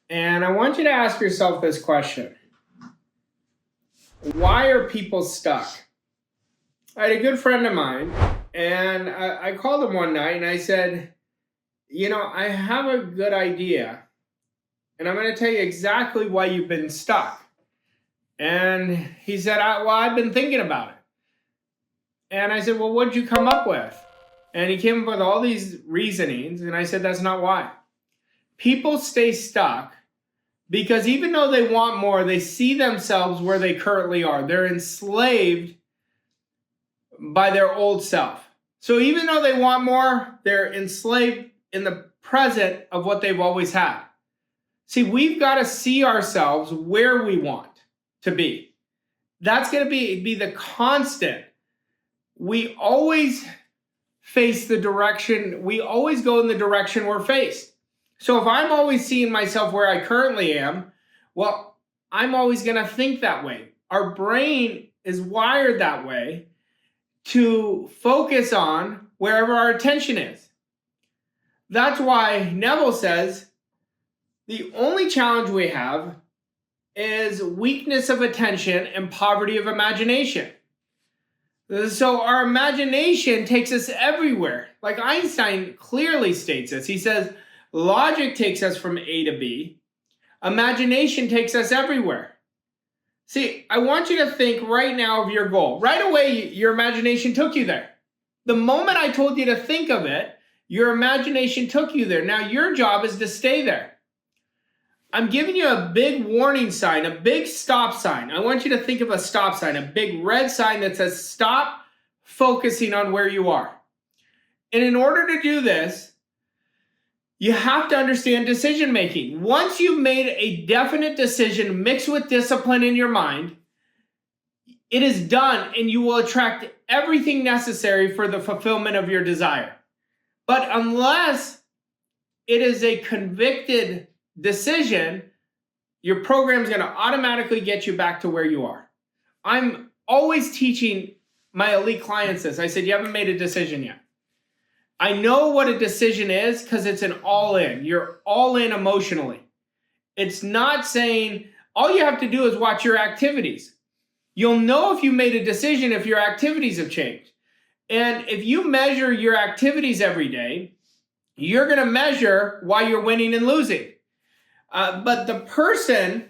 And I want you to ask yourself this question. Why are people stuck? I had a good friend of mine, and I called him one night and I said, I have a good idea, and I'm going to tell you exactly why you've been stuck. And he said, I've been thinking about it. And I said, well, what'd you come up with? And he came up with all these reasonings, and I said, that's not why. People stay stuck because even though they want more, they see themselves where they currently are. They're enslaved by their old self. So even though they want more, they're enslaved in the present of what they've always had. See, we've got to see ourselves where we want to be. That's going to be the constant. We always face the direction, we always go in the direction we're faced. So if I'm always seeing myself where I currently am, well, I'm always going to think that way. Our brain is wired that way to focus on wherever our attention is. That's why Neville says the only challenge we have is weakness of attention and poverty of imagination. So our imagination takes us everywhere. Like Einstein clearly states this. He says, logic takes us from A to B. Imagination takes us everywhere. See, I want you to think right now of your goal. Right away, your imagination took you there. The moment I told you to think of it, your imagination took you there. Now your job is to stay there. I'm giving you a big warning sign, a big stop sign. I want you to think of a stop sign, a big red sign that says stop focusing on where you are. And in order to do this, you have to understand decision making. Once you've made a definite decision mixed with discipline in your mind, it is done and you will attract everything necessary for the fulfillment of your desire. But unless it is a convicted decision, your program is going to automatically get you back to where you are. I'm always teaching my elite clients this. I said, you haven't made a decision yet. I know what a decision is because it's an all-in. You're all in emotionally. It's not saying all you have to do is watch your activities. You'll know if you made a decision if your activities have changed. And if you measure your activities every day, you're going to measure why you're winning and losing. But the person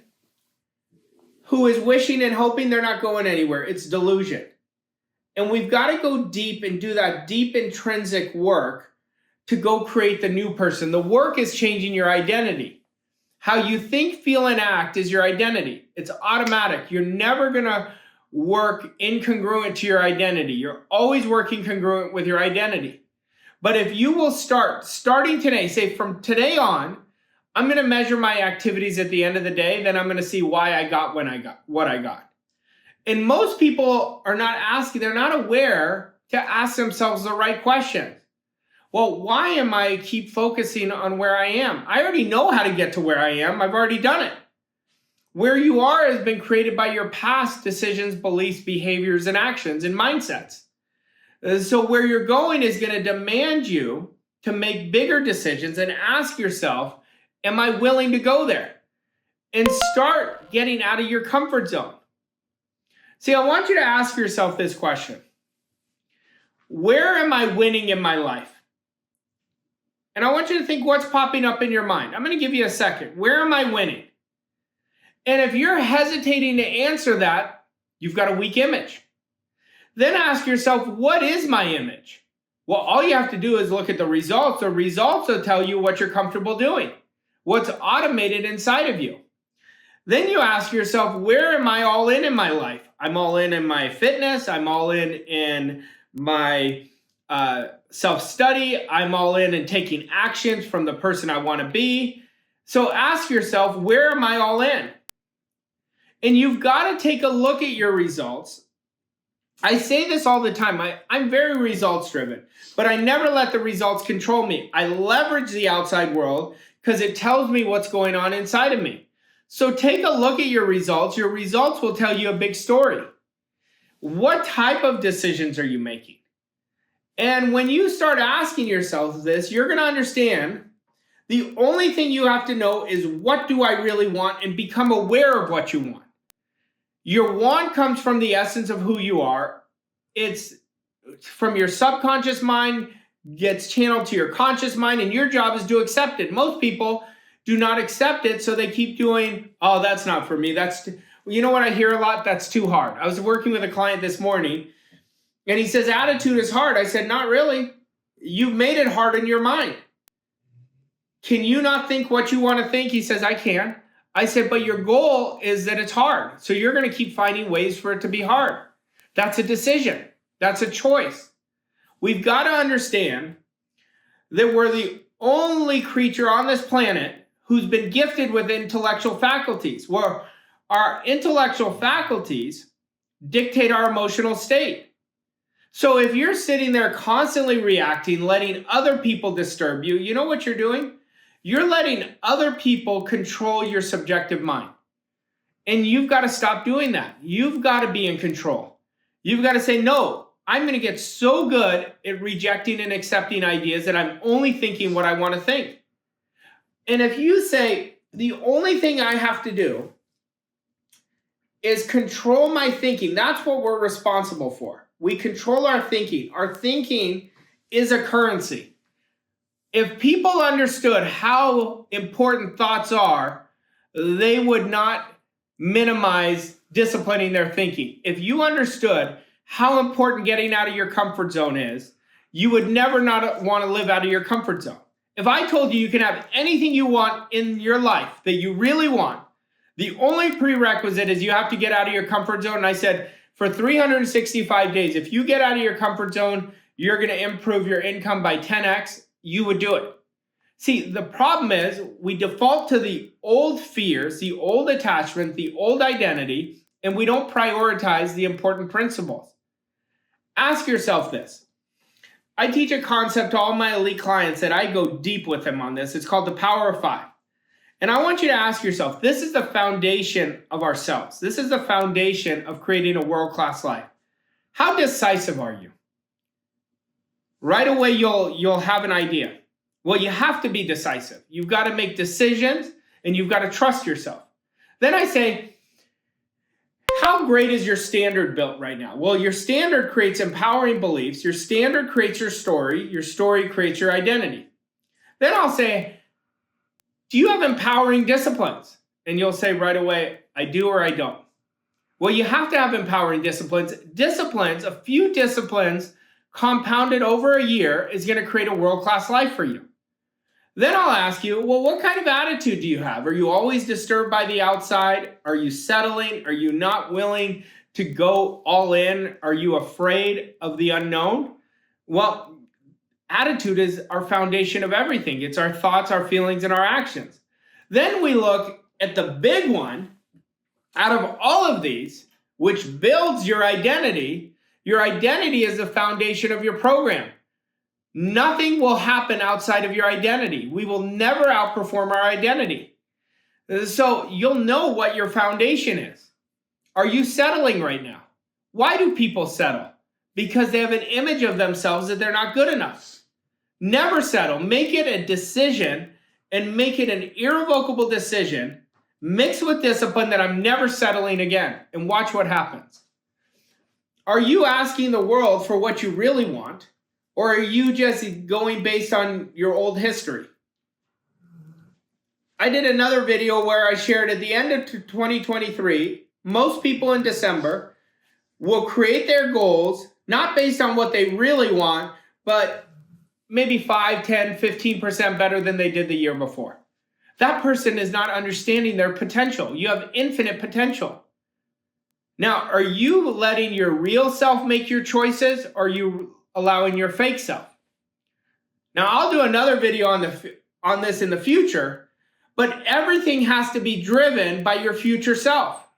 who is wishing and hoping, they're not going anywhere. It's delusion. And we've got to go deep and do that deep intrinsic work to go create the new person. The work is changing your identity. How you think, feel, and act is your identity. It's automatic. You're never going to work incongruent to your identity. You're always working congruent with your identity. But if you will starting today, say from today on, I'm going to measure my activities at the end of the day, then I'm going to see why I got what I got. And most people are not asking, they're not aware to ask themselves the right questions. Well, why am I keep focusing on where I am? I already know how to get to where I am. I've already done it. Where you are has been created by your past decisions, beliefs, behaviors, and actions and mindsets. So where you're going is going to demand you to make bigger decisions and ask yourself, am I willing to go there? And start getting out of your comfort zone. See, I want you to ask yourself this question. Where am I winning in my life? And I want you to think what's popping up in your mind. I'm going to give you a second. Where am I winning? And if you're hesitating to answer that, you've got a weak image. Then ask yourself, what is my image? Well, all you have to do is look at the results. The results will tell you what you're comfortable doing, what's automated inside of you. Then you ask yourself, where am I all in my life? I'm all in my fitness. I'm all in my self-study. I'm all in taking actions from the person I want to be. So ask yourself, where am I all in? And you've got to take a look at your results. I say this all the time. I'm very results driven, but I never let the results control me. I leverage the outside world because it tells me what's going on inside of me. So take a look at your results. Your results will tell you a big story. What type of decisions are you making? And when you start asking yourself this, you're going to understand the only thing you have to know is, what do I really want, and become aware of what you want. Your want comes from the essence of who you are. It's from your subconscious mind, gets channeled to your conscious mind, and your job is to accept it. Most people do not accept it, so they keep doing, oh, that's not for me. You know what I hear a lot? That's too hard. I was working with a client this morning, and he says, attitude is hard. I said, not really. You've made it hard in your mind. Can you not think what you want to think? He says, I can. I said, but your goal is that it's hard. So you're going to keep finding ways for it to be hard. That's a decision. That's a choice. We've got to understand that we're the only creature on this planet who's been gifted with intellectual faculties. Where our intellectual faculties dictate our emotional state. So if you're sitting there constantly reacting, letting other people disturb you, you know what you're doing? You're letting other people control your subjective mind. And you've got to stop doing that. You've got to be in control. You've got to say, no, I'm going to get so good at rejecting and accepting ideas that I'm only thinking what I want to think. And if you say, the only thing I have to do is control my thinking, that's what we're responsible for. We control our thinking. Our thinking is a currency. If people understood how important thoughts are, they would not minimize disciplining their thinking. If you understood how important getting out of your comfort zone is, you would never not want to live out of your comfort zone. If I told you can have anything you want in your life that you really want, the only prerequisite is you have to get out of your comfort zone. And I said, for 365 days, if you get out of your comfort zone, you're going to improve your income by 10x, you would do it. See, the problem is we default to the old fears, the old attachment, the old identity, and we don't prioritize the important principles. Ask yourself this. I teach a concept to all my elite clients that I go deep with them on this. It's called the Power of Five. And I want you to ask yourself, this is the foundation of ourselves. This is the foundation of creating a world-class life. How decisive are you? Right away, you'll have an idea. Well, you have to be decisive. You've got to make decisions, and you've got to trust yourself. Then I say, how great is your standard built right now? Well, your standard creates empowering beliefs. Your standard creates your story creates your identity. Then I'll say, do you have empowering disciplines? And you'll say right away, I do or I don't. Well, you have to have empowering disciplines. A few disciplines compounded over a year is going to create a world-class life for you. Then I'll ask you, well, what kind of attitude do you have? Are you always disturbed by the outside? Are you settling? Are you not willing to go all in? Are you afraid of the unknown? Well, attitude is our foundation of everything. It's our thoughts, our feelings, and our actions. Then we look at the big one out of all of these, which builds your identity. Your identity is the foundation of your program. Nothing will happen outside of your identity. We will never outperform our identity. So you'll know what your foundation is. Are you settling right now? Why do people settle? Because they have an image of themselves that they're not good enough. Never settle. Make it a decision, and make it an irrevocable decision mixed with discipline that I'm never settling again, and watch what happens. Are you asking the world for what you really want, or are you just going based on your old history? I did another video where I shared at the end of 2023, most people in December will create their goals, not based on what they really want, but maybe 5, 10, 15% better than they did the year before. That person is not understanding their potential. You have infinite potential. Now, are you letting your real self make your choices, or are you allowing your fake self? Now, I'll do another video on this in the future, but everything has to be driven by your future self.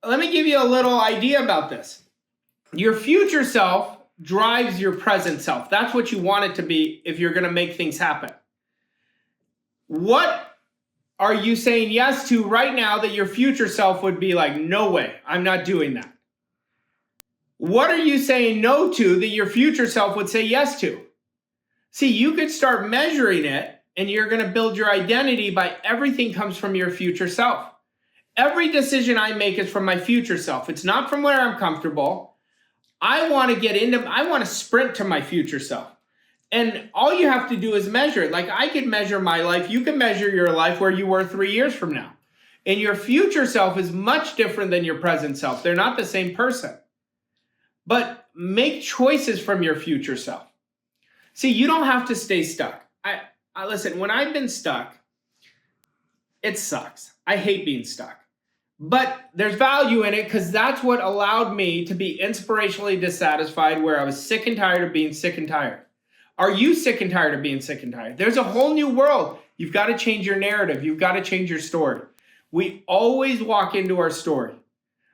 Let me give you a little idea about this. Your future self drives your present self. That's what you want it to be if you're going to make things happen. What are you saying yes to right now that your future self would be like, no way, I'm not doing that? What are you saying no to that your future self would say yes to? See, you could start measuring it, and you're going to build your identity by everything comes from your future self. Every decision I make is from my future self. It's not from where I'm comfortable. I want to sprint to my future self. And all you have to do is measure it. Like I can measure my life. You can measure your life where you were 3 years from now. And your future self is much different than your present self. They're not the same person. But make choices from your future self. See, you don't have to stay stuck. I listen, when I've been stuck, it sucks. I hate being stuck. But there's value in it because that's what allowed me to be inspirationally dissatisfied, where I was sick and tired of being sick and tired. Are you sick and tired of being sick and tired? There's a whole new world. You've got to change your narrative. You've got to change your story. We always walk into our story.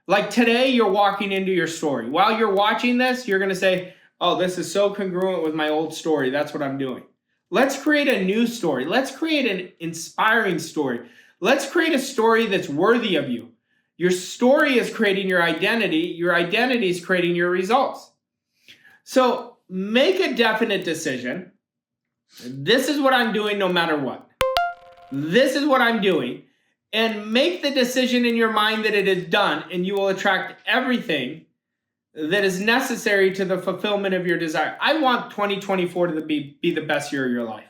Like today, you're walking into your story. While you're watching this, you're going to say, oh, this is so congruent with my old story. That's what I'm doing. Let's create a new story. Let's create an inspiring story. Let's create a story that's worthy of you. Your story is creating your identity. Your identity is creating your results. So make a definite decision. This is what I'm doing no matter what. This is what I'm doing. And make the decision in your mind that it is done, and you will attract everything that is necessary to the fulfillment of your desire. I want 2024 to be the best year of your life.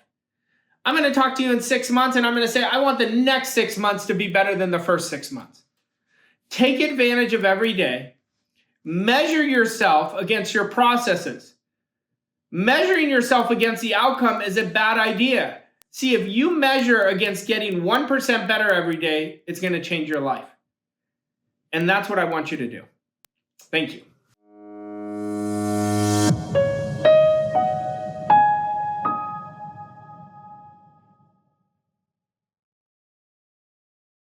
I'm going to talk to you in 6 months, and I'm going to say, I want the next 6 months to be better than the first 6 months. Take advantage of every day. Measure yourself against your processes. Measuring yourself against the outcome is a bad idea. See, if you measure against getting 1% better every day, it's going to change your life. And that's what I want you to do. Thank you.